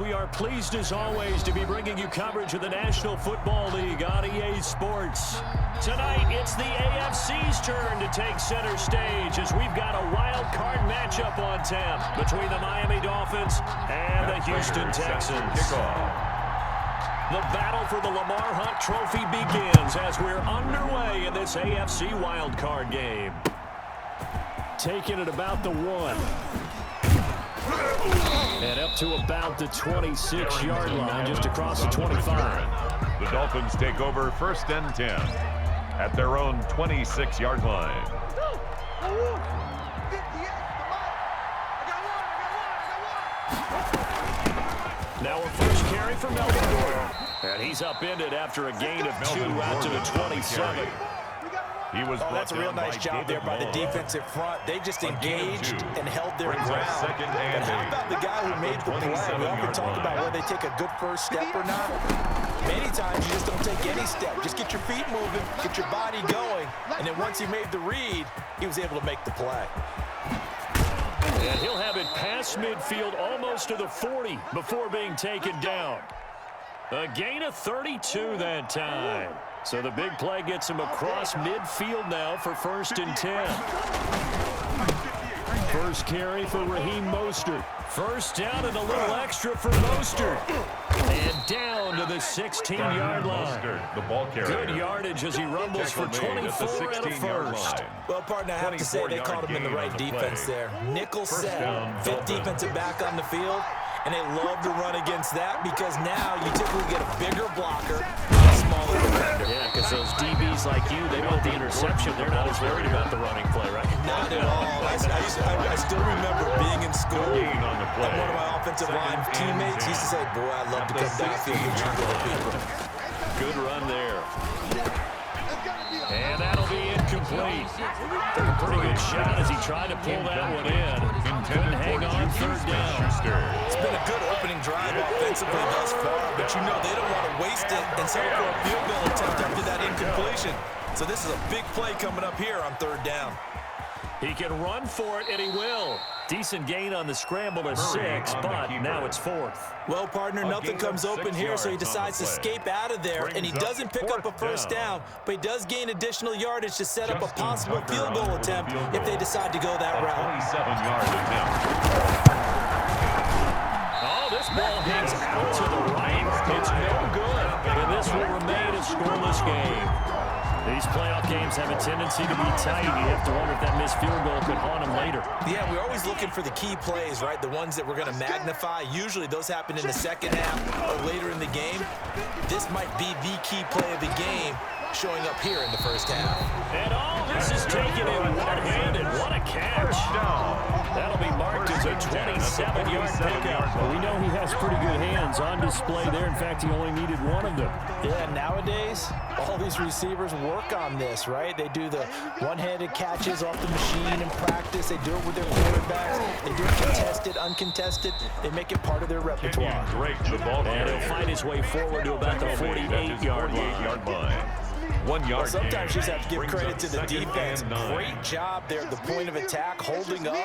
We are pleased as always to be bringing you coverage of the National Football League on EA Sports. Tonight, it's the AFC's turn to take center stage as we've got a wild card matchup on tap between the Miami Dolphins and the Houston Texans. The battle for the Lamar Hunt Trophy begins as we're underway in this AFC wildcard game. Taking it about the 1. And up to about the 26-yard line, just across the 25. The Dolphins take over 1st and 10 at their own 26-yard line. Now a first carry for Melvin Gordon. And he's upended after a gain of 2 out to the 27. That's a real nice job there by the defensive front. They just engaged and held their ground. And how about the guy who made the play? We often talk about whether they take a good first step or not. Many times you just don't take any step. Just get your feet moving, get your body going, and then once he made the read, he was able to make the play. And he'll have it past midfield almost to the 40 before being taken down. A gain of 32 that time. So the big play gets him across midfield now for 1st and 10. First carry for Raheem Mostert. First down and a little extra for Mostert. And down to the 16-yard line. The ball carrier. Good yardage as he rumbles for 24 and a first. Well, partner, I have to say they called him in the right defense there. Nickel set, fit defensive back on the field. And they love to run against that because now you typically get a bigger blocker and a smaller defender. Yeah, because those DBs like you, they want the interception. They're not as worried about the running play, right? Not at all. I still remember being in school, and one of my offensive line teammates used to say, boy, I love to come downfield and jump over people. Good run there. And that'll be incomplete. Took a pretty good shot as he tried to pull that one in. Couldn't hang on 3rd down. It's been a good opening drive offensively thus far, but you know they don't want to waste it and settle for a field goal attempt after that incompletion. So this is a big play coming up here on 3rd down. He can run for it, and he will. Decent gain on the scramble of 6, but now it's 4th. Well, partner, nothing comes open here, so he decides to escape out of there, and he doesn't pick up a first down, but he does gain additional yardage to set up a possible field goal attempt if they decide to go that route. 27-yard attempt. Oh, this ball hangs out to the right. It's no good, and this will remain a scoreless game. These playoff games have a tendency to be tight. You have to wonder if that missed field goal could haunt them later. Yeah, we're always looking for the key plays, right? The ones that we're going to magnify. Usually those happen in the second half or later in the game. This might be the key play of the game showing up here in the first half. And all this is taken in one-handed. What a catch. That'll be marked as a 27-yard pickup. Well, we know he has pretty good hands on display there. In fact, he only needed one of them. Yeah, nowadays, all these receivers work on this, right? They do the one-handed catches off the machine in practice. They do it with their quarterbacks. They do it contested, uncontested. They make it part of their repertoire. And he'll find his way forward to about the 48-yard line. 1 yard. Well, sometimes you just have to give credit to the defense. Great job there at the point of attack, holding up.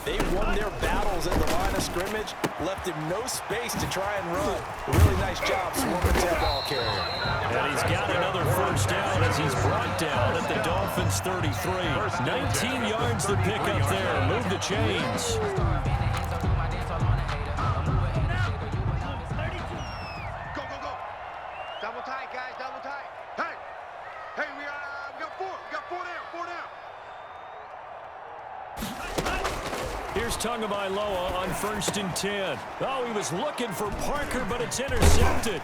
They won their battles at the line of scrimmage, left him no space to try and run. A really nice job swarming to the ball carrier. And he's got another first down as he's brought down at the Dolphins' 33. 19 yards to pick up there. Move the chains. Double tight, guys, double tight. Hey, we got 4. We got 4 down. Here's Tagovailoa on 1st and 10. Oh, he was looking for Parker, but it's intercepted.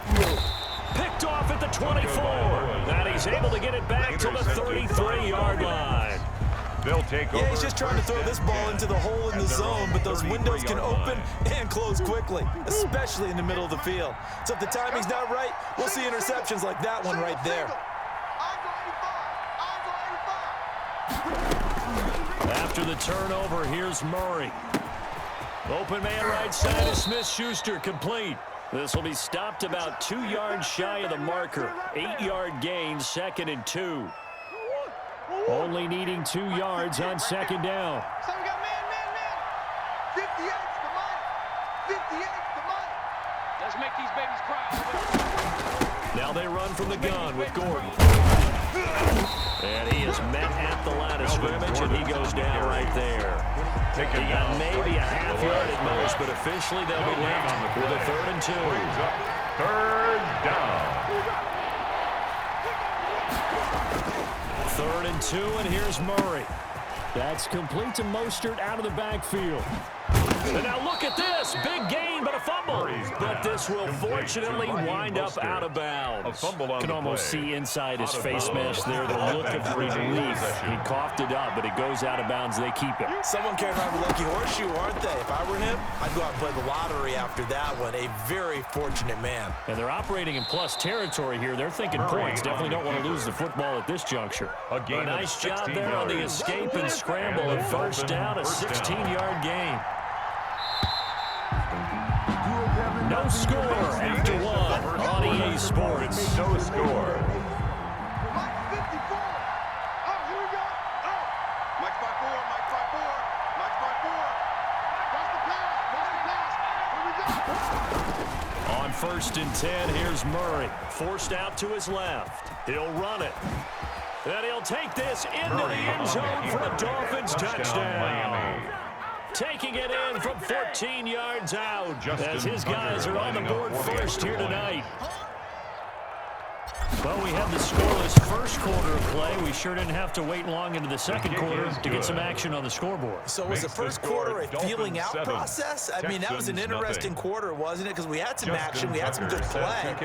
Picked off at the 24. And he's able to get it back to the 33-yard line. They'll take over. Yeah, he's just trying to throw this ball into the hole in the zone, but those windows can open and close quickly, especially in the middle of the field. So if the timing's not right, we'll see interceptions like that one right there. After the turnover, here's Murray. Open man right side is Smith-Schuster, complete. This will be stopped about 2 yards shy of the marker. 8-yard gain, 2nd and 2. Only needing 2 yards on 2nd down. So we got man. 58, come on. 58, come on. Now they run from the gun with Gordon. And he is met at the line of scrimmage, and he goes down right there. He got maybe a half yard at most, but officially they'll be left with a 3rd and 2. 3rd down. 3rd and 2, and here's Murray. That's complete to Mostert out of the backfield. And now look at this. Big gain, but a fumble. But this will fortunately wind up out of bounds. A fumble on Can the almost play. see inside his face mesh there the look of relief. He coughed it up, but it goes out of bounds. They keep it. Someone came around with lucky horseshoe, aren't they? If I were him, I'd go out and play the lottery after that one. A very fortunate man. And they're operating in plus territory here. They're thinking points. Definitely don't want to lose the football at this juncture. A nice job 16 there on the yards. escape and scramble. And 1st down, a 16-yard gain. No score after 1 on EA Sports. No score. On 1st and 10, here's Murray. Forced out to his left. He'll run it. And he'll take this into the end zone for a Dolphins touchdown. Taking it in from 14 yards out as his guys are on the board first here tonight. Well, we had the scoreless first quarter of play. We sure didn't have to wait long into the second quarter to get some action on the scoreboard. So was the first quarter a feeling out process? I mean, that was an interesting quarter, wasn't it? Because we had some action, we had some good play,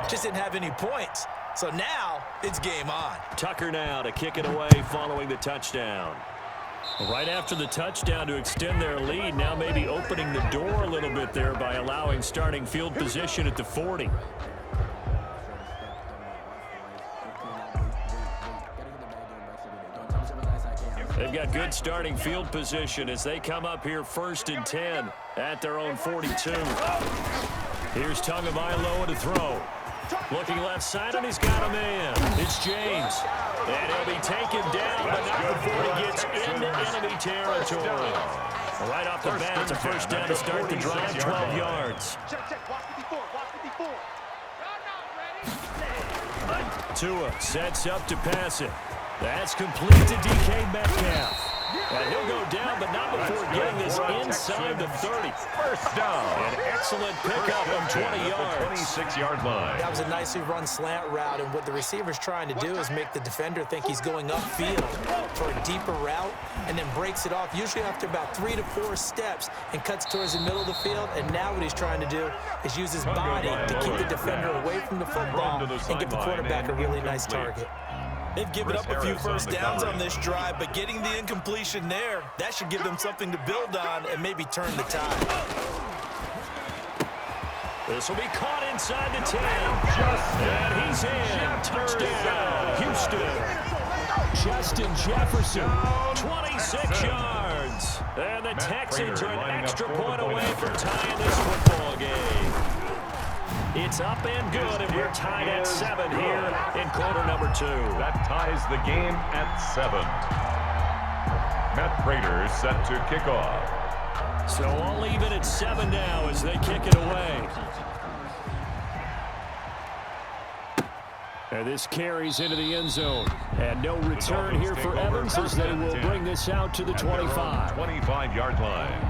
just didn't have any points. So now it's game on. Tucker now to kick it away following the touchdown. Right after the touchdown to extend their lead, now maybe opening the door a little bit there by allowing starting field position at the 40. They've got good starting field position as they come up here 1st and 10 at their own 42. Here's Tagovailoa to throw. Looking left side, and he's got a man. It's James. And he'll be taken down, but not before he gets into enemy territory. Right off the bat, it's a 1st down to start the drive, 12 yards. Tua sets up to pass it. That's complete to DK Metcalf. And he'll go down, but not before getting this inside the 30. 1st down. An excellent pickup on 20 yards. 26-yard line. That was a nicely run slant route, and what the receiver's trying to do is make the defender think he's going upfield for a deeper route, and then breaks it off, usually after about 3 to 4 steps, and cuts towards the middle of the field. And now what he's trying to do is use his body to keep the defender away from the football and give the quarterback a really nice target. They've given up a few 1st downs on this drive, but getting the incompletion there, that should give them something to build on and maybe turn the tide. This will be caught inside the 10. And he's in. Touchdown, Houston. Justin Jefferson, 26 yards. And the Texans are an extra point away from tying this football game. It's up and good, and we're tied at 7 here in quarter number 2. That ties the game at 7. Matt Prater set to kick off. So all even at 7 now as they kick it away. And this carries into the end zone. And no return here for Evans as they will bring this out to the 25. 25-yard line.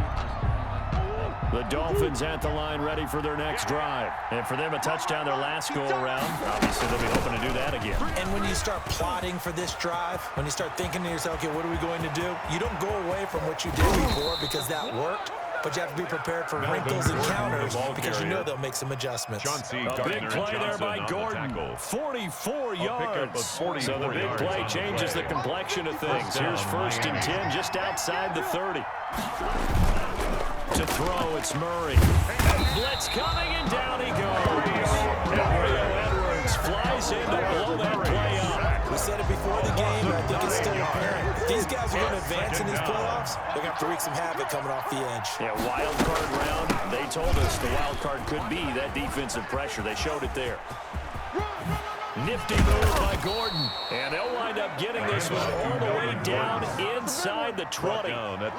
The Dolphins at the line ready for their next drive. And for them, a touchdown their last go-around. Obviously, they'll be hoping to do that again. And when you start plotting for this drive, when you start thinking to yourself, okay, what are we going to do? You don't go away from what you did before because that worked. But you have to be prepared for wrinkles and counters because you know they'll make some adjustments. A big play there by Gordon. 44 yards. So the big play changes the complexion of things. Here's 1st and 10 just outside the 30. To throw, it's Murray. Blitz coming, and down he goes. Mario Edwards flies in to blow that play up. We said it before the game, and I think it's still apparent. If these guys are going to advance in these playoffs, they're going to have to wreak some havoc coming off the edge. Yeah, wild card round. They told us the wild card could be that defensive pressure. They showed it there. Nifty move by Gordon. And they'll wind up getting this one all the way down inside the 20.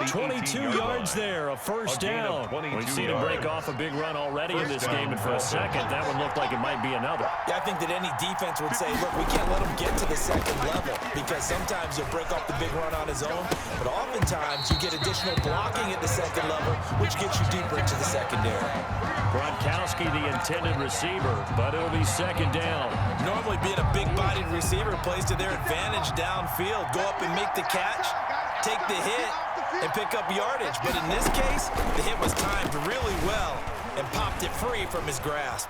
22 yards there, a first down. We've seen him break off a big run already in this game, and for a second, that one looked like it might be another. Yeah, I think that any defense would say, look, we can't let him get to the second level, because sometimes he'll break off the big run on his own, but oftentimes you get additional blocking at the second level, which gets you deeper into the secondary. Gronkowski, the intended receiver, but it'll be second down. Normally being a big-bodied receiver plays to their advantage downfield. Go up and make the catch, take the hit, and pick up yardage. But in this case, the hit was timed really well and popped it free from his grasp.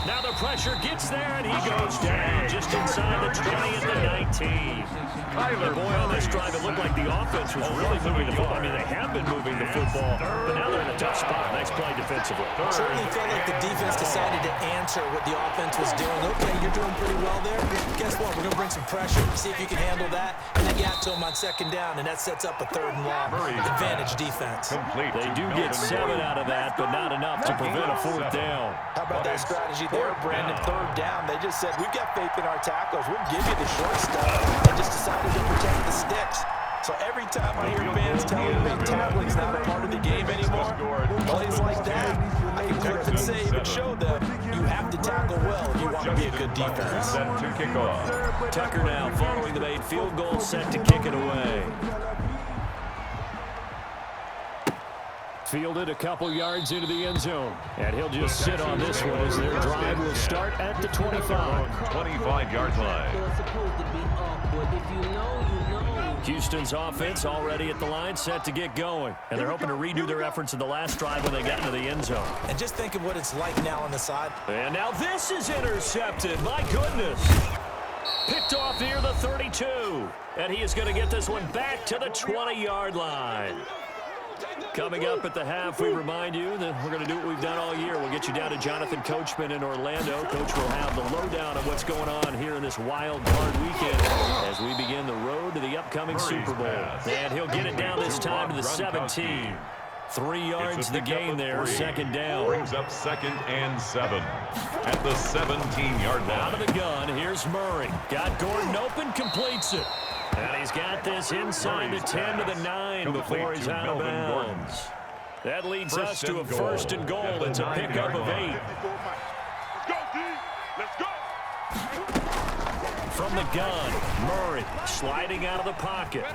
Now the pressure gets there, and he goes down just inside the 20 at the 19. And boy, on this drive, it looked like the offense was really moving the football. I mean, they have been moving the football, but now they're in a tough spot. Nice play defensively. Certainly felt like the defense decided to answer what the offense was doing. Okay, you're doing pretty well there. Guess what? We're going to bring some pressure, see if you can handle that, and then get to him on second down, and that sets up a third and long. Advantage defense. They do get 7 out of that, but not enough to prevent a fourth down. How about that strategy there, Brandon? Third down, they just said, we've got faith in our tackles. We'll give you the short stuff, and just decided to protect the sticks. So every time I hear fans telling me tackling's not a part of the game anymore, plays like that, I can click and save and show them you have to tackle well if you want to be a good defense. Set to kick off. Tucker now following the made field goal, set to kick it away. Fielded a couple yards into the end zone. And he'll just sit on this one as their drive will start at the 25. 25-yard line. Houston's offense already at the line, set to get going. And they're hoping to redo their efforts in the last drive when they got into the end zone. And just think of what it's like now on the side. And now this is intercepted. My goodness. Picked off near the 32. And he is going to get this one back to the 20-yard line. Coming up at the half, we remind you that we're going to do what we've done all year. We'll get you down to Jonathan Coachman in Orlando. Coach will have the lowdown of what's going on here in this wild card weekend as we begin the road to the upcoming Super Bowl. And he'll get it down this time to the 17. 3 yards the gain there, second down. Brings up second and 7 at the 17-yard line. Out of the gun, here's Murray. Got Gordon open, completes it. And he's got this inside the 10 to the 9 before he's out of bounds. That leads us to a first and goal. It's a pickup of 8. Let's go. From the gun, Murray sliding out of the pocket.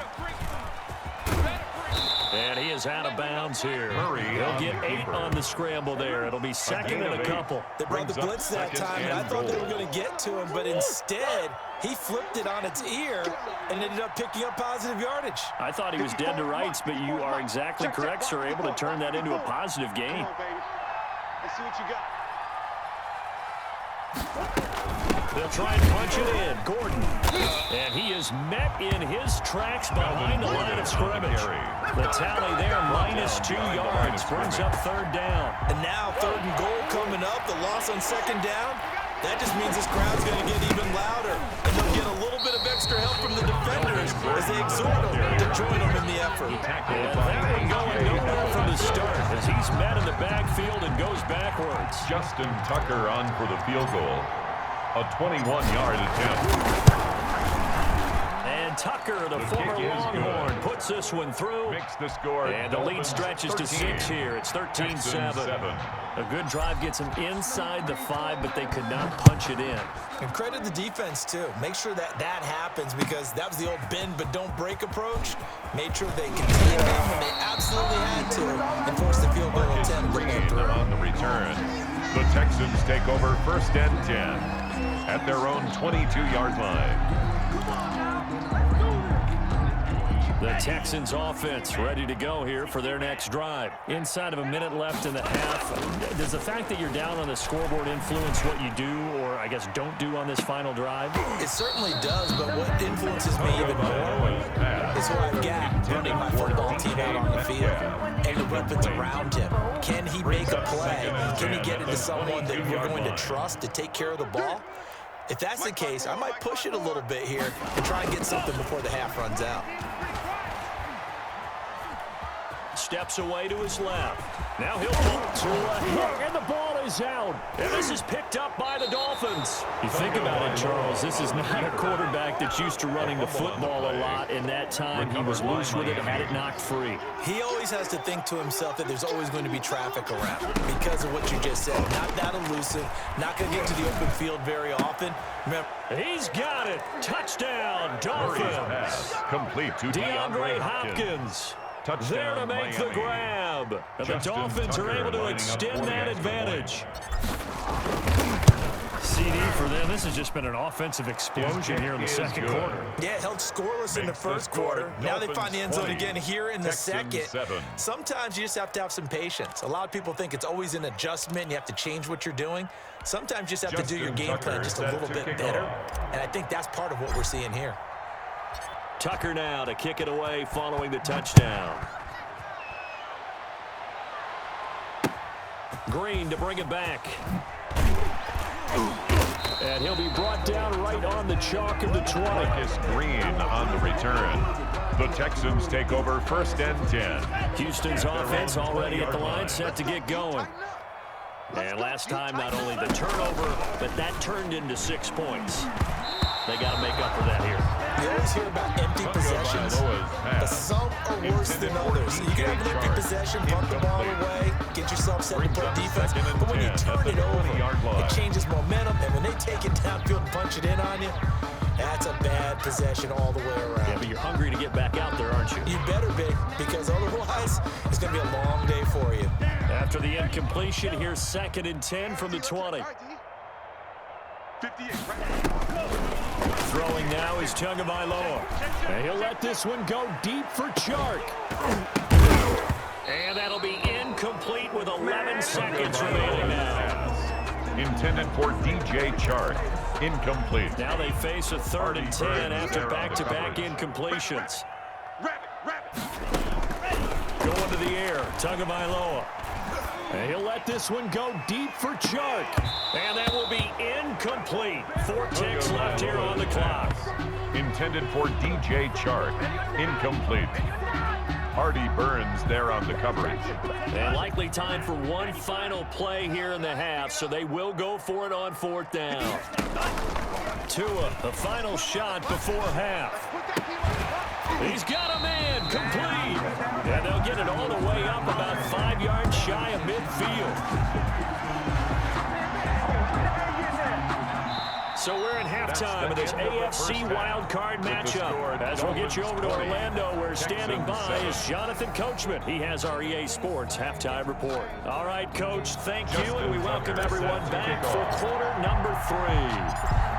And he is out of bounds here. He'll get 8 on the scramble there. It'll be second and a couple. They brought the blitz that time, and I thought they were going to get to him, but instead, he flipped it on its ear and ended up picking up positive yardage. I thought he was dead to rights, but you are exactly correct, sir. Able to turn that into a positive gain. Let's see what you got. They'll try and punch it in. Gordon. And he is met in his tracks behind the line of scrimmage. The tally there, -2 yards. Brings up third down. And now third and goal coming up. The loss on second down. That just means this crowd's going to get even louder. And they'll get a little bit of extra help from the defenders as they exhort them to join them in the effort. And that one going nowhere from the start as he's met in the backfield and goes backwards. Justin Tucker on for the field goal. A 21-yard attempt. And Tucker, the former Longhorn, puts this one through. Makes the score. And the lead stretches to 6 here. It's 13-7. A good drive gets them inside the 5, but they could not punch it in. And credit the defense, too. Make sure that that happens because that was the old bend but don't break approach. Made sure they contained them when they absolutely had to and forced the field goal attempt. On the return, the Texans take over first and 10 at their own 22-yard line. The Texans offense ready to go here for their next drive. Inside of a minute left in the half, does the fact that you're down on the scoreboard influence what you do or, I guess, don't do on this final drive? It certainly does, but what influences me even more is who I've got running my football team out on the field and the weapons around him. Can he make a play? Can he get it to someone that we're going to trust to take care of the ball? If that's the case, I might push it a little bit here and try and get something before the half runs out. steps away to his left. Now he'll pull to a hit, and the ball is out. And this is picked up by the Dolphins. You think about it, Charles, this is not a quarterback that's used to running the football a lot. In that time, he was loose with it and had it knocked free. He always has to think to himself that there's always going to be traffic around because of what you just said. Not that elusive, not going to get to the open field very often. Remember, he's got it. Touchdown, Dolphins. Complete to DeAndre Hopkins. There to make the grab. And the Dolphins are able to extend that advantage. CD for them. This has just been an offensive explosion here in the second quarter. Yeah, held scoreless in the first quarter. Now they find the end zone again here in the second. Sometimes you just have to have some patience. A lot of people think it's always an adjustment. You have to change what you're doing. Sometimes you just have to do your game plan just a little bit better. And I think that's part of what we're seeing here. Tucker now to kick it away following the touchdown. Green to bring it back. And he'll be brought down right on the chalk of the 20. Marcus Green on the return. The Texans take over 1st and 10. Houston's offense already at the line, set to get going. And last time, not only the turnover, but that turned into 6 points. They got to make up for that here. You always hear about empty possessions, but some are worse than others. You can have an empty possession, punt the ball away, get yourself set to play defense, but when you turn it over, it changes momentum, and when they take it downfield and punch it in on you, that's a bad possession all the way around. Yeah, but you're hungry to get back out there, aren't you? You better be, because otherwise, it's going to be a long day for you. After the incompletion, here's 2nd and 10 from the 20. 58, right. Throwing now is Tagovailoa. And he'll let this one go deep for Chark. And that'll be incomplete with 11 seconds remaining now. Intended for DJ Chark. Incomplete. Now they face a 3rd and 10 after back-to-back incompletions. Going to the air, Tagovailoa. And he'll let this one go deep for Chark. And that will be incomplete. 4 ticks left here on the clock. Intended for DJ Chark. Incomplete. Hardy Burns there on the coverage. And likely time for one final play here in the half, so they will go for it on 4th down. Tua, the final shot before half. He's got a man, complete. And they'll get it all the way up about 5 yards shy of midfield. So we're in halftime of this AFC wildcard matchup. As we'll get you over to Orlando, where standing by is Jonathan Coachman. He has our EA Sports halftime report. All right, Coach, thank you, and we welcome everyone back for quarter number 3.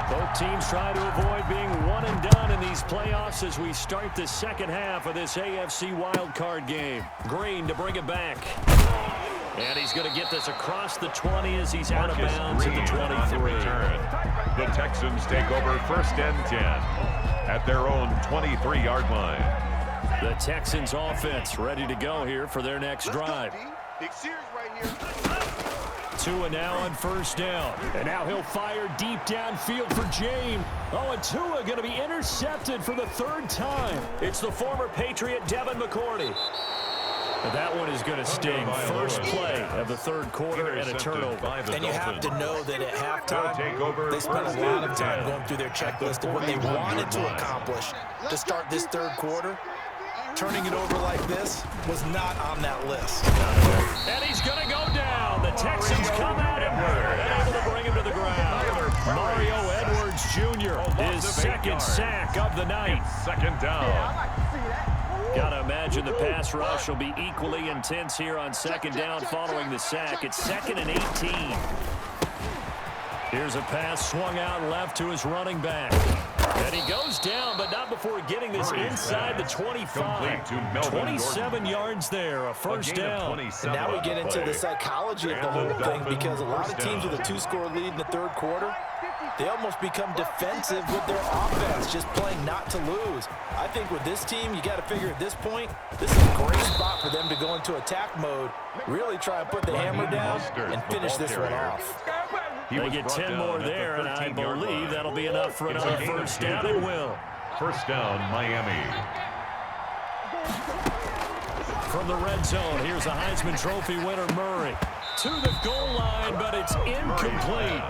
Both teams try to avoid being one and done in these playoffs as we start the second half of this AFC wildcard game. Green to bring it back. And he's going to get this across the 20 as he's out of bounds at the 23. The Texans take over 1st and 10 at their own 23-yard line. The Texans offense ready to go here for their next drive. Big series right here. Tua now on 1st down. And now he'll fire deep downfield for James. Oh, and Tua going to be intercepted for the 3rd time. It's the former Patriot Devin McCourty. That one is going to sting. First play of the 3rd quarter and a turnover. And you have to know that at halftime, they spent a lot of time going through their checklist of what they wanted to accomplish to start this 3rd quarter. Turning it over like this was not on that list. And he's going to go down. The Texans come at him and able to bring him to the ground. Mario Edwards Jr., his 2nd sack of the night. 2nd down. Got to imagine the pass rush will be equally intense here on 2nd down following the sack. It's 2nd and 18. Here's a pass swung out left to his running back. And he goes down, but not before getting this inside the 25. 27 yards there, a 1st down. And now we get into the psychology of the whole thing, because a lot of teams with a 2-score lead in the 3rd quarter, they almost become defensive with their offense, just playing not to lose. I think with this team, you got to figure at this point, this is a great spot for them to go into attack mode, really try and put the hammer down and finish this one off. They get 10 more there, and I believe that'll be enough for another 1st down. It will. 1st down, Miami. from the red zone. Here's the Heisman Trophy winner, Murray. To the goal line, but it's incomplete.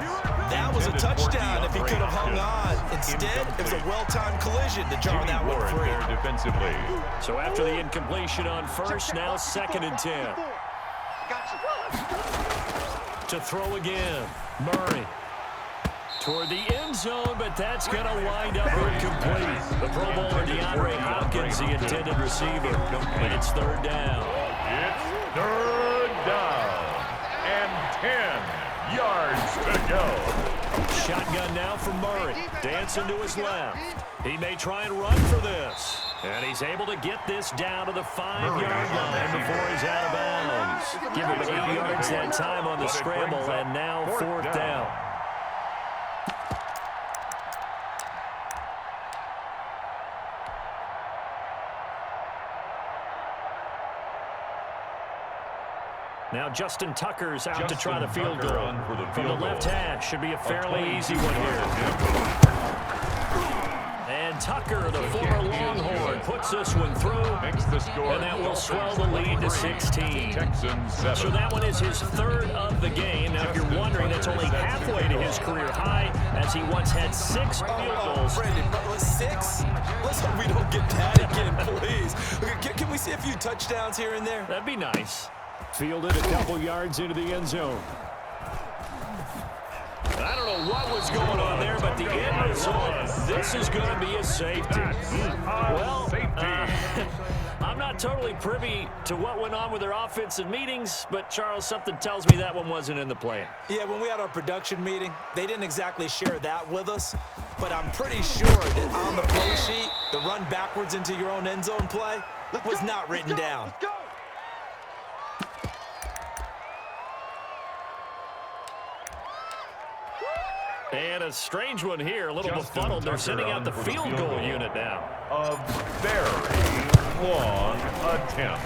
That was a touchdown if he could have hung on. Instead, it was a well-timed collision to jar that one free. Defensively. So after the incompletion on first, now 2nd and 10. To throw again, Murray. Toward the end zone, but that's going to wind up incomplete. The Pro Bowler DeAndre Hopkins, the intended receiver. And it's 3rd down. It's 3rd down. And 10 yards to go. Shotgun now from Murray. Dancing to his left. He may try and run for this. And he's able to get this down to the 5-yard line before he's out of bounds. Give him 8 yards that time on the scramble, and now 4th down. Now Justin Tucker's out to try the field goal. From the left hash, should be a fairly easy one here. And Tucker, the former Longhorn, puts this one through. And that will swell the lead to 16. So that one is his 3rd of the game. Now if you're wondering, that's only halfway to his career high, as he once had 6 field goals. Brandon, but with 6? Let's hope we don't get that again, please. Can we see a few touchdowns here and there? That'd be nice. Fielded a couple yards into the end zone. I don't know what was going on there, but the end result, this is going to be a safety. Well, I'm not totally privy to what went on with their offensive meetings, but Charles, something tells me that one wasn't in the plan. Yeah, when we had our production meeting, they didn't exactly share that with us, but I'm pretty sure that on the play sheet, the run backwards into your own end zone play was not written down. And a strange one here, a little befuddled. They're sending out the field goal unit now. A very long attempt.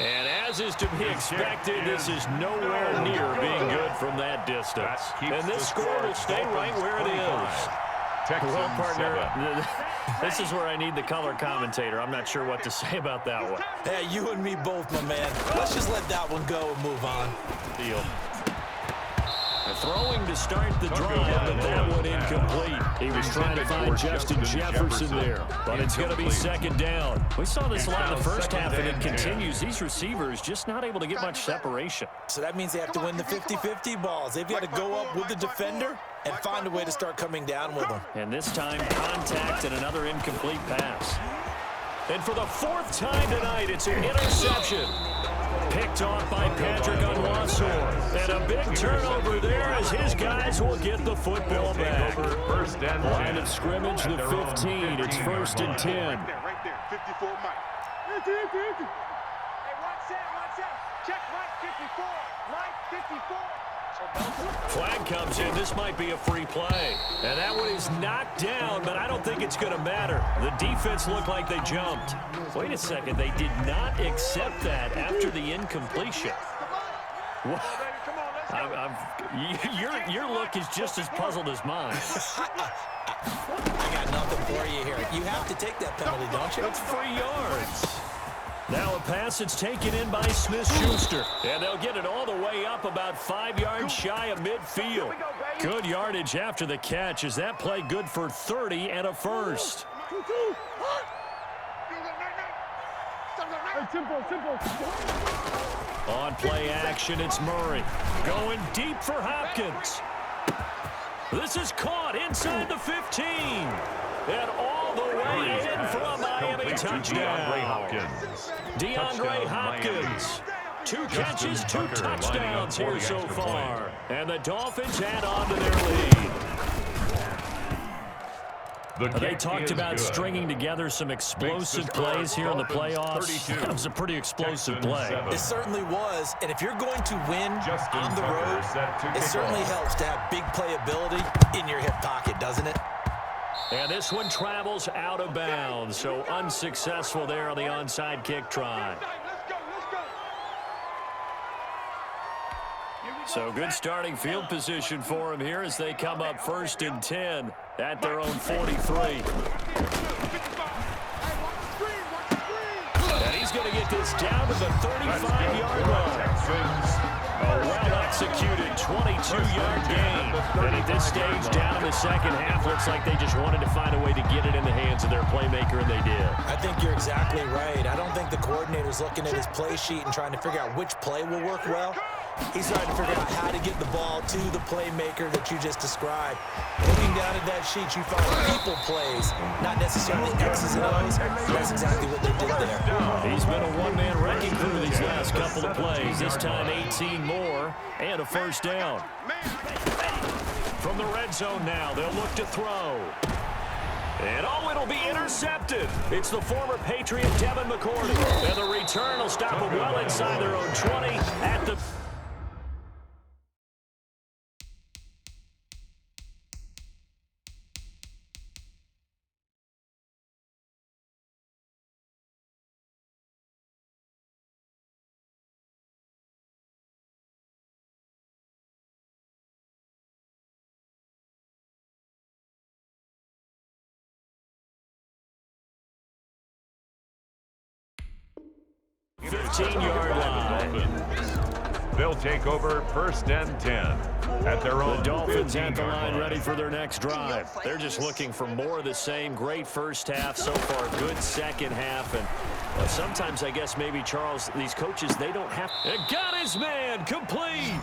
And as is to be expected, this is nowhere near being good from that distance. And this score will stay right where it is. Well, partner, this is where I need the color commentator. I'm not sure what to say about that one. Hey, you and me both, my man. Let's just let that one go and move on. Deal. Throwing to start the drive, but that one incomplete. He was trying to find Justin Jefferson there, but it's going to be 2nd down. We saw this a lot in the first half, and it continues. These receivers just not able to get much separation. So that means they have to win the 50-50 balls. They've got to go up with the defender and find a way to start coming down with them. And this time, contact and another incomplete pass. And for the 4th time tonight, it's an interception. Picked off by Patrick Onwuasor. And a big turnover there as his guys will get the football back. Line of scrimmage, the 15. It's 1st and 10. Right there, 54 Mike. Hey, watch that. Check Mike 54. Mike 54. Flag comes in. This might be a free play. And that one is knocked down, but I don't think it's going to matter. The defense looked like they jumped. Wait a second. They did not accept that after the incompletion. Your look is just as puzzled as mine. I got nothing for you here. You have to take that penalty, don't you? It's free yards. Now a pass that's taken in by Smith-Schuster. And they'll get it all the way up about 5 yards shy of midfield. Good yardage after the catch. Is that play good for 30 and a first? On play action, it's Murray. Going deep for Hopkins. This is caught inside the 15. And all the way in for a Miami touchdown. DeAndre Hopkins. 2 catches, 2 touchdowns here so far. And the Dolphins add on to their lead. They talked about stringing together some explosive plays here in the playoffs. That was a pretty explosive play. It certainly was. And if you're going to win on the road, it certainly helps to have big playability in your hip pocket, doesn't it? And this one travels out of bounds, so unsuccessful there on the onside kick try. So good starting field position for him here as they come up 1st and 10 at their own 43. And he's going to get this down to the 35-yard line. A well-executed 22-yard gain. And at this stage, down in the second half, looks like they just wanted to find a way to get it in the hands of their playmaker, and they did. I think you're exactly right. I don't think the coordinator's looking at his play sheet and trying to figure out which play will work well. He's trying to figure out how to get the ball to the playmaker that you just described. Looking down at that sheet, you find people plays, not necessarily X's and O's. That's exactly what they did there. He's been a one-man wrecking crew these last couple of plays. This time 18 more and a first down. From the red zone now, they'll look to throw. And it'll be intercepted. It's the former Patriot Devin McCourty. And the return will stop them well inside their own 20 at the... They'll take over first and 10 at their own. The Dolphins at the line, ready for their next drive. They're just looking for more of the same. Great first half so far, good second half, and sometimes I guess maybe, Charles, these coaches, they don't have. And got his man complete,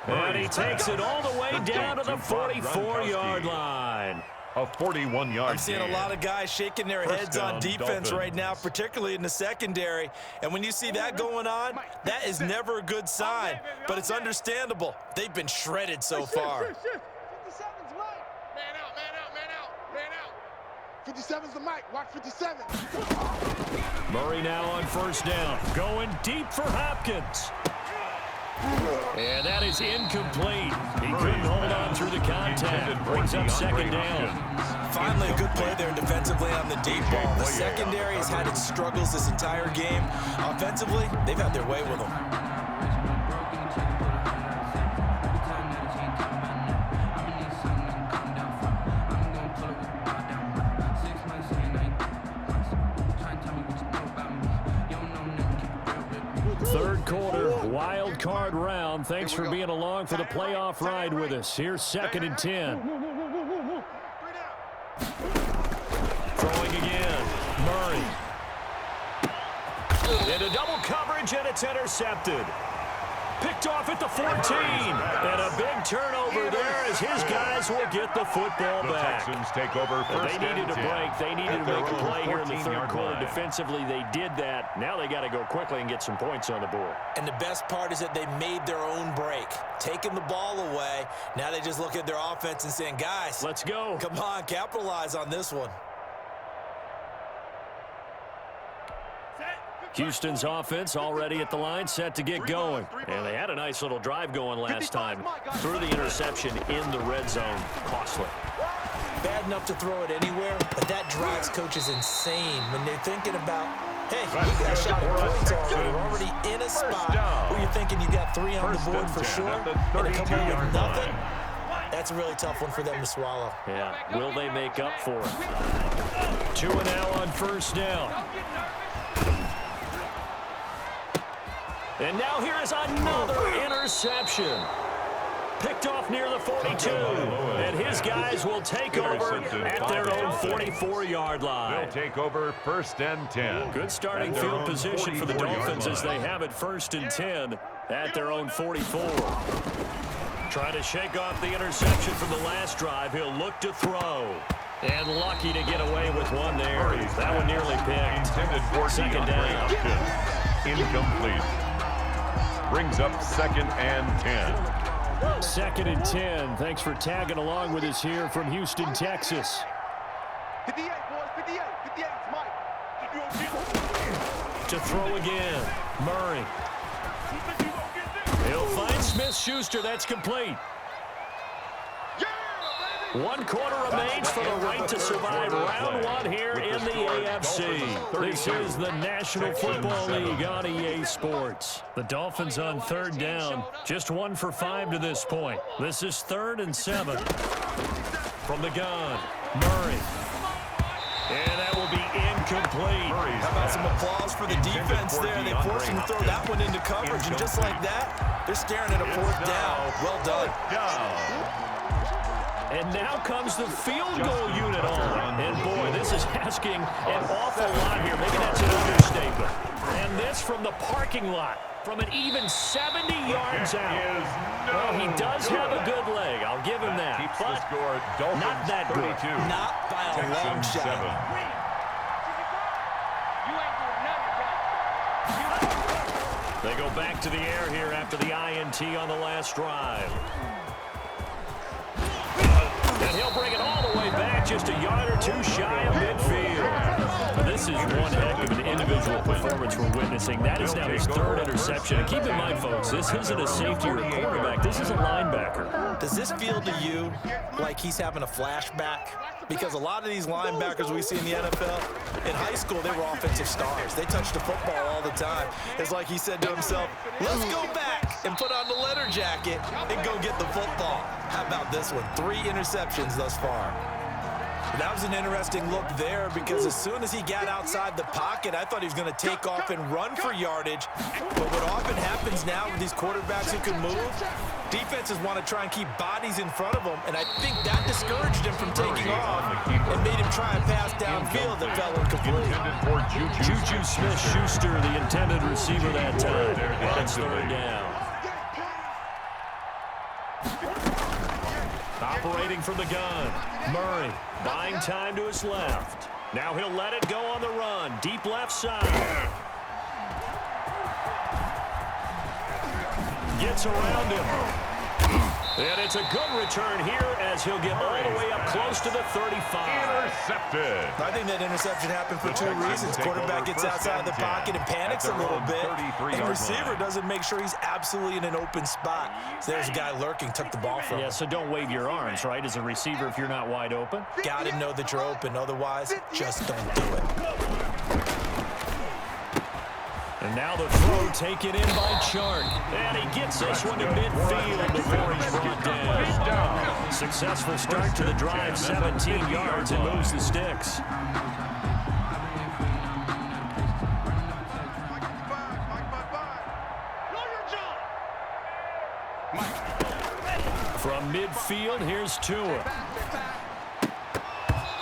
and he takes it all the way down to the 44-yard line. A 41-yard I'm seeing a lot of guys shaking their heads on defense right now, particularly in the secondary. And when you see that going on, that is never a good sign. But it's understandable. They've been shredded so far. 57's Mike. Man out, man out, man out, man out. 57's the Mike. Watch 57. Murray now on first down. Going deep for Hopkins. And that is incomplete. He couldn't hold on through the contact. Brings up second down. Finally, a good play there defensively on the deep ball. The secondary has had its struggles this entire game. Offensively, they've had their way with them. Third quarter, wild card round. Thanks for being along for the playoff ride with us. Here's second and 10. Throwing again. Murray. Into double coverage, and it's intercepted. Picked off at the 14. And a big turnover there as his guys will get the football back. The Texans take over first. They needed a break. They needed to make a play here in the third quarter. Defensively, they did that. Now they got to go quickly and get some points on the board. And the best part is that they made their own break. Taking the ball away. Now they just look at their offense and saying, guys, let's go. Come on, capitalize on this one. Houston's offense already at the line, set to get going. And they had a nice little drive going last time. Threw the interception in the red zone. Costly. Bad enough to throw it anywhere, but that drives coaches insane when they're thinking about, hey, we got a shot at points already. We're already in a spot where you're thinking you got 3 on the board for sure, and to come away with nothing. That's a really tough one for them to swallow. Yeah, will they make up for it? 2 and now on first down. And now here is another interception. Picked off near the 42. And his guys will take over at their own 44-yard line. They'll take over first and 10. Good starting field position for the Dolphins as they have it first and 10 at their own 44. Trying to shake off the interception from the last drive. He'll look to throw. And lucky to get away with one there. That one nearly picked. Second down. Incomplete. Brings up second and 10. Second and 10. Thanks for tagging along with us here from Houston, Texas. 58, boys, 58, 58, Mike. To throw again. Murray. He'll find Smith-Schuster. That's complete. 1 quarter remains for the right to survive round 1 here in the AFC. This is the National Football League on EA Sports. The Dolphins on third down, just 1 for 5 to this point. This is 3rd and 7. From the gun, Murray. And that will be incomplete. How about some applause for the defense there? They forced him to throw that one into coverage, and just like that, they're staring at a fourth down. Well done. And now comes the field goal unit on. And, boy, this is asking an awful lot here. Maybe that's an understatement. And this from the parking lot, from an even 70 yards out. Well, he does have a good leg. I'll give him that. But not that good. Not by a long shot. They go back to the air here after the INT on the last drive. And he'll bring it all the way back, just a yard or two shy of midfield. But this is one heck of an individual performance we're witnessing. That is now his third interception. And keep in mind, folks, this isn't a safety or a quarterback. This is a linebacker. Does this feel to you like he's having a flashback? Because a lot of these linebackers we see in the NFL, in high school, they were offensive stars. They touched the football all the time. It's like he said to himself, let's go back and put on the leather jacket and go get the football. How about this one? 3 interceptions thus far. That was an interesting look there because as soon as he got outside the pocket, I thought he was going to take off and run for yardage. But what often happens now with these quarterbacks who can move, defenses want to try and keep bodies in front of them, and I think that discouraged him from taking off and made him try and pass downfield that fell incomplete. Juju Smith-Schuster, the intended receiver that time. That's third down. Operating from the gun, Murray buying time to his left. Now he'll let it go on the run, deep left side. Gets around him. And it's a good return here as he'll get all the way up close to the 35. Intercepted. I think that interception happened for 2 reasons. Quarterback gets outside the pocket and panics a little bit. And the receiver doesn't make sure he's absolutely in an open spot. So there's a guy lurking, took the ball from him. Yeah, so don't wave your arms, right, as a receiver if you're not wide open. Got to know that you're open. Otherwise, just don't do it. And now the throw taken in by Chark. And he gets this one to midfield before he's brought down. Successful start to the drive, 17 yards, and moves the sticks. From midfield, here's Tua.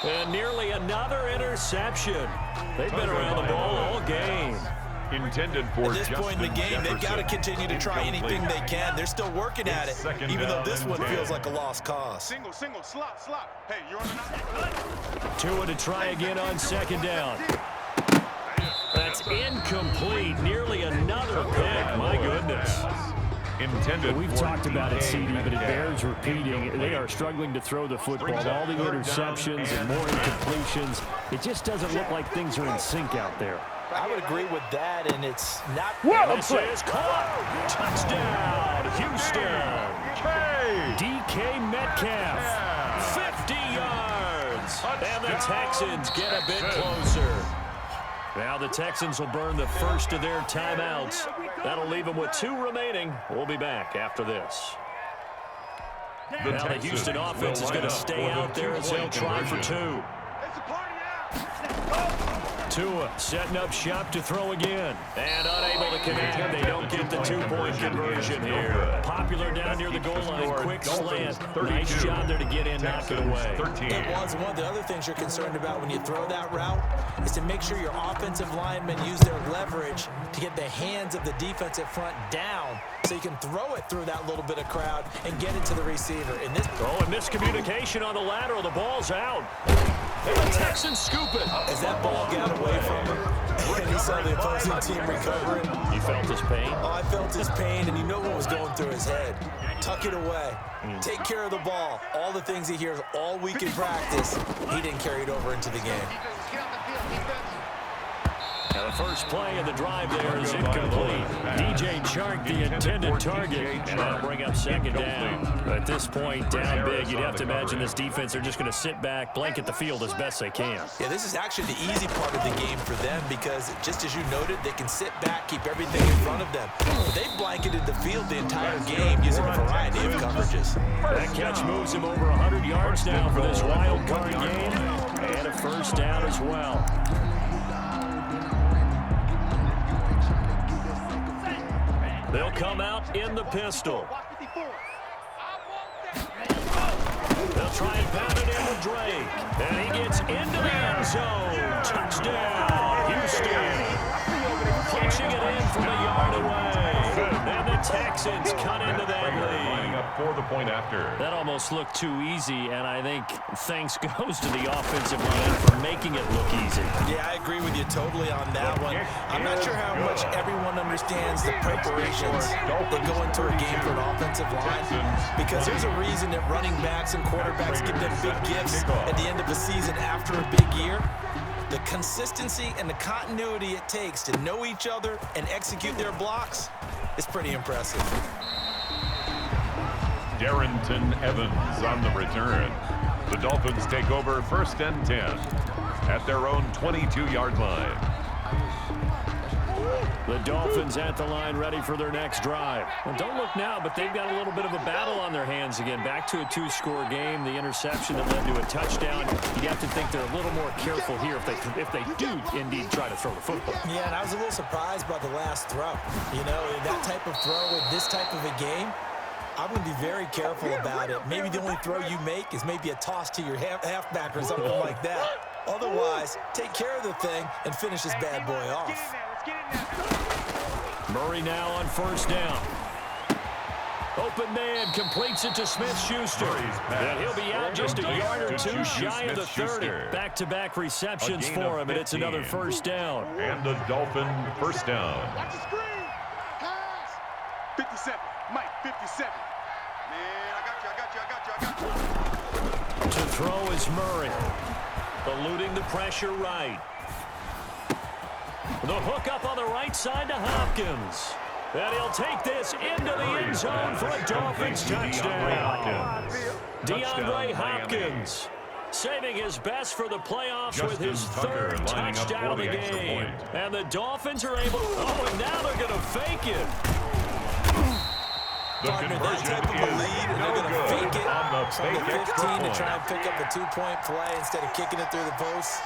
And nearly another interception. They've been around the ball all game. Intended for at this point in the game, they've got to continue to try anything they can. They're still working at it, even though this one feels like a lost cause. Single, slot. Hey, you're on the Tua to try again on second down. That's incomplete. Nearly another pick. My goodness. We've talked about it, CD, but it bears repeating. They are struggling to throw the football. All the interceptions and more incompletions. It just doesn't look like things are in sync out there. I would agree with that, and it's not... This is caught. Touchdown, Houston. DK Metcalf, 50 yards. And the Texans get a bit closer. Now the Texans will burn the first of their timeouts. That'll leave them with 2 remaining. We'll be back after this. Now the Houston offense is going to stay out there as they'll try for 2. Tua setting up shop to throw again. And unable to connect. They don't get the 2-point conversion here. Popular down near the goal line. Quick slant. Nice job there to get in, knock it away. It was. One of the other things you're concerned about when you throw that route is to make sure your offensive linemen use their leverage to get the hands of the defensive front down so you can throw it through that little bit of crowd and get it to the receiver. And miscommunication on the lateral. The ball's out. And the Texans scoop it. As that ball got away from him, and he saw the opposing team recovering. You felt his pain? Oh, I felt his pain, and you know what was going through his head. Tuck it away. Take care of the ball. All the things he hears all week in practice, he didn't carry it over into the game. Now the first play of the drive there is incomplete. DJ Chark, the intended target, and that'll bring up second down. At this point, down big, you'd have to imagine this defense are just going to sit back, blanket the field as best they can. Yeah, this is actually the easy part of the game for them because, just as you noted, they can sit back, keep everything in front of them. But they've blanketed the field the entire game using a variety of coverages. That catch moves him over 100 yards now for this wild card game, and a first down as well. They'll come out in the pistol. They'll try and pound it in with Drake. And he gets into the end zone. Touchdown, Houston. Punching it in from a yard away. And the Texans cut into that lead. Up for the point after. That almost looked too easy, and I think thanks goes to the offensive line for making it look easy. Yeah, I agree with you totally on that one. I'm not sure how much everyone understands the preparations that go into a game for an offensive line, because there's a reason that running backs and quarterbacks give them big gifts at the end of the season after a big year. The consistency and the continuity it takes to know each other and execute their blocks is pretty impressive. Darrington Evans on the return. The Dolphins take over 1st and 10 at their own 22-yard line. The Dolphins at the line, ready for their next drive. Well, don't look now, but they've got a little bit of a battle on their hands again. Back to a 2-score game. The interception that led to a touchdown. You have to think they're a little more careful here if they do indeed try to throw the football. Yeah, and I was a little surprised by the last throw. You know, that type of throw in this type of a game, I'm going to be very careful about it. Maybe the only throw you make is maybe a toss to your halfback or something like that. Otherwise, take care of the thing and finish this bad boy off. Murray now on 1st down. Open man completes it to Smith-Schuster. And he'll be out just a yard or two shy of the 30. Back-to-back receptions for him, and it's another 1st down. And the Dolphin 1st down. Watch the screen. Pass. 57. Mike, 57. Man, I got you. To throw is Murray. Eluding the pressure right. The hook up on the right side to Hopkins. And he'll take this into the end zone for a Dolphins touchdown. DeAndre Hopkins saving his best for the playoffs with his 3rd touchdown of the game. And the Dolphins are able to, and now they're going to fake it. Partner, that type of a lead, and they're going to fake it from the 15 to try and pick up a 2-point play instead of kicking it through the post.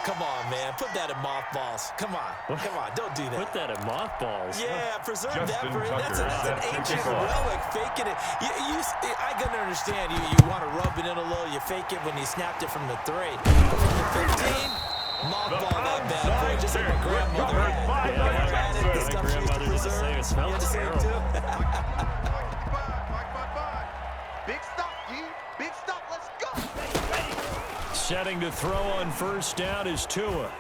Come on, man. Put that in mothballs. Come on. Come on. Don't do that. Put that in mothballs. Yeah, preserve that for it. That's an ancient relic, faking it. I can understand. You want to rub it in a little. You fake it when you snapped it from the 3. But from the 15, mothball that bad boy. Just like my grandmother had it. The stuff she used to preserve. It smells terrible. Big stop, D. Big stop. Let's go. Setting to throw on 1st down is Tua.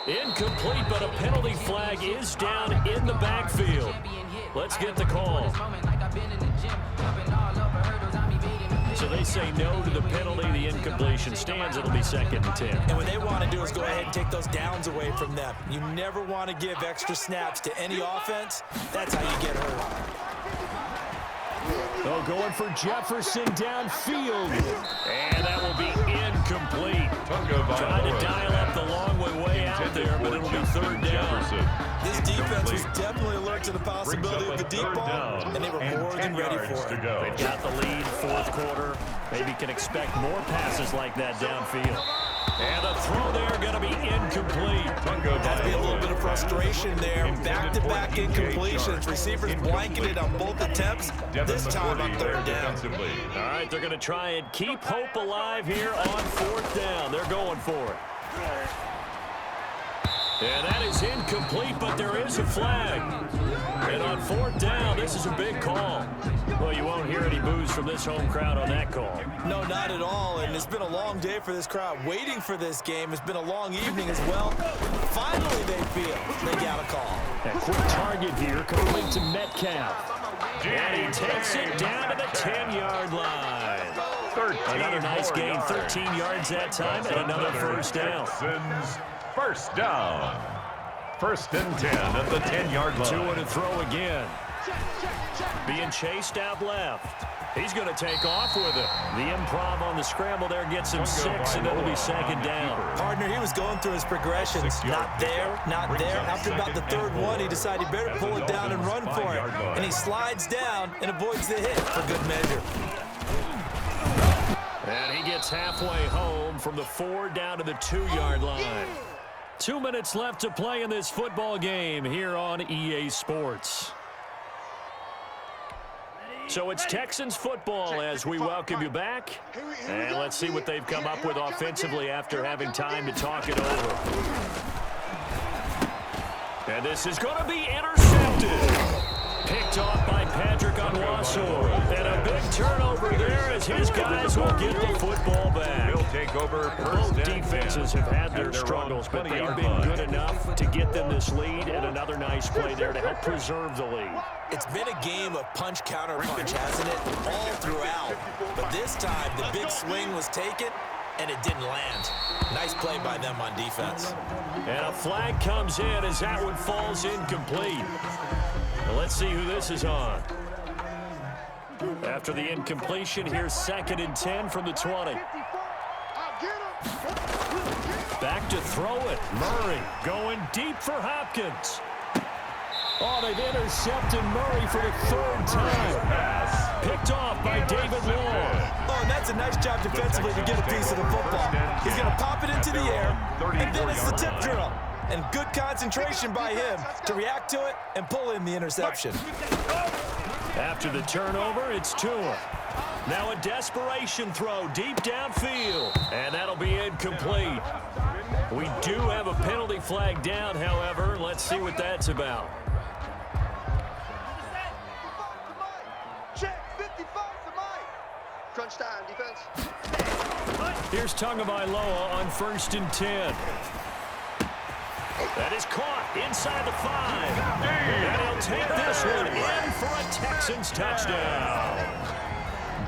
Incomplete, but a penalty flag is down in the backfield. Let's get the call. So they say no to the penalty. The incompletion stands. It'll be 2nd and 10. And what they want to do is go ahead and take those downs away from them. You never want to give extra snaps to any offense. That's how you get hurt. Oh, going for Jefferson downfield. And that will be incomplete. Trying to dial up the long way out there, but it'll be 3rd down. This defense was definitely alert to the possibility of the deep ball, and they were more than ready for it. They've got the lead, 4th quarter. Maybe can expect more passes like that downfield. And the throw there going to be incomplete. Has to be a little bit of frustration there. Back-to-back incompletions. Receivers blanketed on both attempts. This time on 3rd down. All right, they're going to try and keep hope alive here on 4th down. They're going for it. And that is incomplete, but there is a flag. And on 4th down, this is a big call. Well, you won't hear any boos from this home crowd on that call. No, not at all. And it's been a long day for this crowd waiting for this game. It's been a long evening as well. Finally, they feel they got a call. A quick target here, complete to Metcalf. And he takes it down to the 10-yard line. Another nice gain, 13 yards that time, and another 1st down. 1st down. 1st and 10 at the 10-yard line. Tua to throw again. Being chased out left. He's going to take off with it. The improv on the scramble there gets him 6, and it'll be 2nd down. Partner, he was going through his progressions. Not there, not there. After about the 3rd one, he decided he better pull it down and run for it. And he slides down and avoids the hit for good measure. And he gets halfway home from the 4 down to the 2-yard line. 2 minutes left to play in this football game here on EA Sports. So it's Texans football as we welcome you back. And let's see what they've come up with offensively after having time to talk it over. And this is going to be intercepted. Picked off by Patrick Onwuasor. And a big turnover there as his guys will get the football back. He'll take over. Both defenses have had their struggles, but they've been good enough to get them this lead, and another nice play there to help preserve the lead. It's been a game of punch, counter, punch, hasn't it? All throughout. But this time, the big swing was taken, and it didn't land. Nice play by them on defense. And a flag comes in as that one falls incomplete. Well, let's see who this is on. After the incompletion, here's 2nd and 10 from the 20. Back to throw it. Murray going deep for Hopkins. Oh, they've intercepted Murray for the 3rd time. Picked off by David Long. Oh, and that's a nice job defensively to get a piece of the football. He's going to pop it into the air, and then it's the tip drill. And good concentration by him to react to it and pull in the interception. After the turnover, it's Tua. Now a desperation throw deep downfield, and that'll be incomplete. We do have a penalty flag down, however. Let's see what that's about. Check, 55 to Mike. Crunch time, defense. Here's Tagovailoa on 1st and 10. That is caught inside the 5. And he'll take this one in for a Texans touchdown.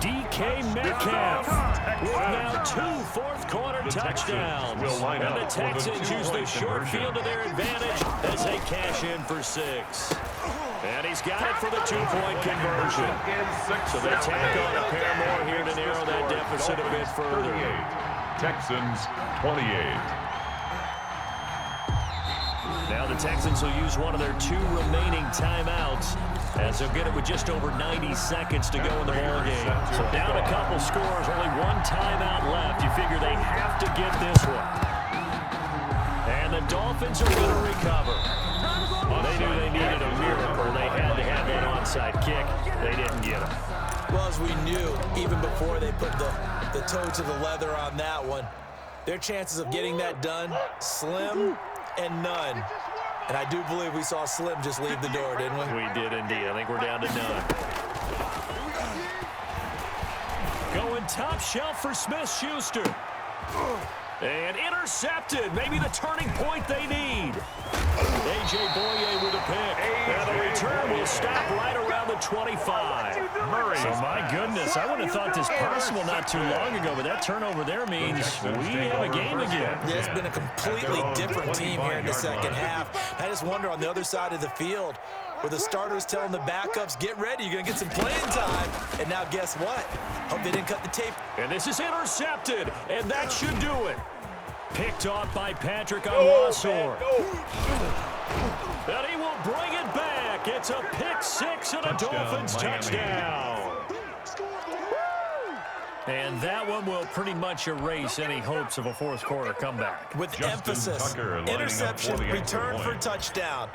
DK Metcalf with now 2 fourth-quarter touchdowns. And the Texans use the short field to their advantage as they cash in for 6. And he's got it for the 2-point conversion. So they tack on a pair more here to narrow that deficit a bit further. Texans 28. Now the Texans will use one of their 2 remaining timeouts as they'll get it with just over 90 seconds to go in the ballgame. So down a couple scores, only 1 timeout left. You figure they have to get this one. And the Dolphins are going to recover. Well, they knew they needed a miracle. They had to have that onside kick. They didn't get it. Well, as we knew, even before they put the toe to the leather on that one, their chances of getting that done, slim and none. And I do believe we saw Slim just leave the door, didn't we? We did indeed. I think we're down to none. Going top shelf for Smith-Schuster. And intercepted. Maybe the turning point they need. A.J. Boye with a pick. And the return will stop right around the 25. Murray. So my goodness, I wouldn't have thought this possible not too long ago, but that turnover there means we have a game again. Yeah, it's been a completely different team here in the second half. I just wonder on the other side of the field, where the starters telling the backups, get ready, you're going to get some playing time. And now guess what? Hope they didn't cut the tape. And this is intercepted, and that should do it. Picked off by Patrick Onwuasor. And he will bring it back. It's a pick 6 and a Dolphins touchdown. And that one will pretty much erase any hopes of a 4th quarter comeback. With emphasis, interception, return for touchdown.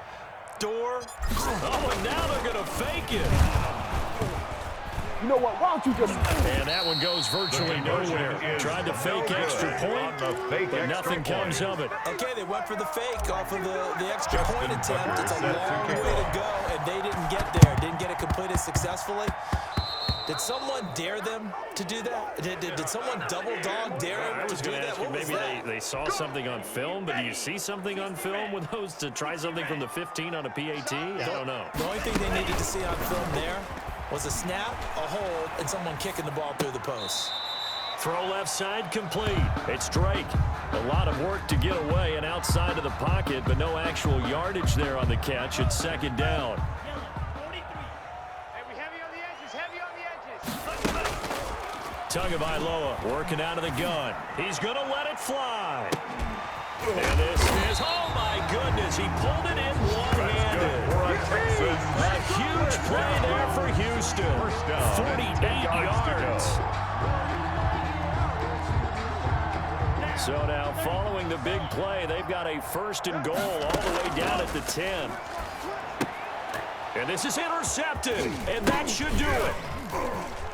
Door. Oh, and now they're going to fake it. You know what? Why don't you just... And that one goes virtually nowhere. Tried to fake extra point, but nothing comes of it. Okay, they went for the fake off of the extra point attempt. It's a long way to go, and they didn't get there. Didn't get it completed successfully. Did someone dare them to do that? Did someone double dog dare them to do that? What was maybe that? they saw something on film, but do you see something on film with those to try something from the 15 on a PAT? I don't know. The only thing they needed to see on film there was a snap, a hold, and someone kicking the ball through the post. Throw left side complete. It's Drake. A lot of work to get away and outside of the pocket, but no actual yardage there on the catch. It's 2nd down. Tagovailoa working out of the gun. He's going to let it fly. And this is, oh my goodness, he pulled it in one-handed. A huge play there for Houston. 48 yards. So now following the big play, they've got a 1st and goal all the way down at the 10. And this is intercepted, and that should do it.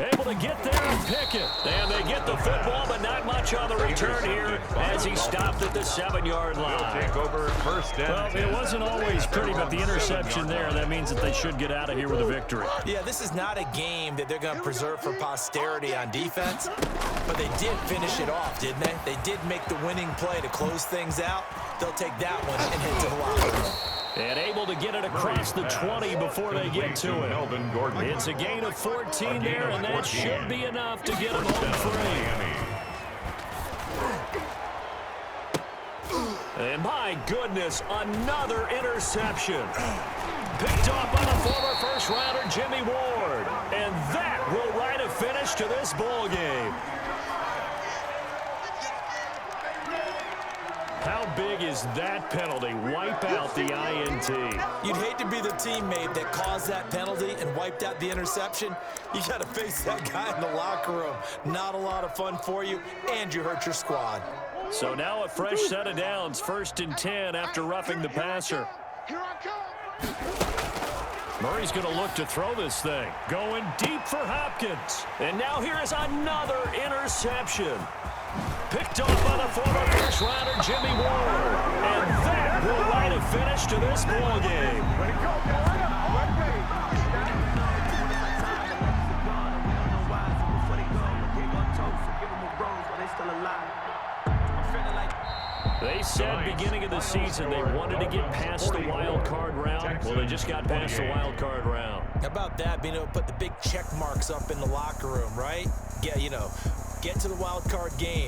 Able to get there and pick it. And they get the football, but not much on the return here as he stopped at the 7-yard line. Take over 1st and Well, it wasn't always pretty, but the interception there, that means that they should get out of here with a victory. Yeah, this is not a game that they're going to preserve for posterity on defense, but they did finish it off, didn't they? They did make the winning play to close things out. They'll take that one and head to the locker room. And able to get it across the 20 before they get to it. It's a gain of 14 there, and that should be enough to get them home free. And my goodness, another interception. Picked off by the former first-rounder Jimmy Ward. And that will write a finish to this ball game. How big is that penalty? Wipe out the INT. You'd hate to be the teammate that caused that penalty and wiped out the interception. You got to face that guy in the locker room. Not a lot of fun for you, and you hurt your squad. So now a fresh set of downs, 1st and 10 after roughing the passer. Here I come. Murray's going to look to throw this thing. Going deep for Hopkins. And now here is another interception. Picked off by the former first-rounder Jimmy Ward. And that will write a finish to this ball game. Ready to go, They said beginning of the season they wanted to get past the wild card round. Well, they just got past the wild card round. How about that, being able to put the big check marks up in the locker room, right? Get to the wild card game.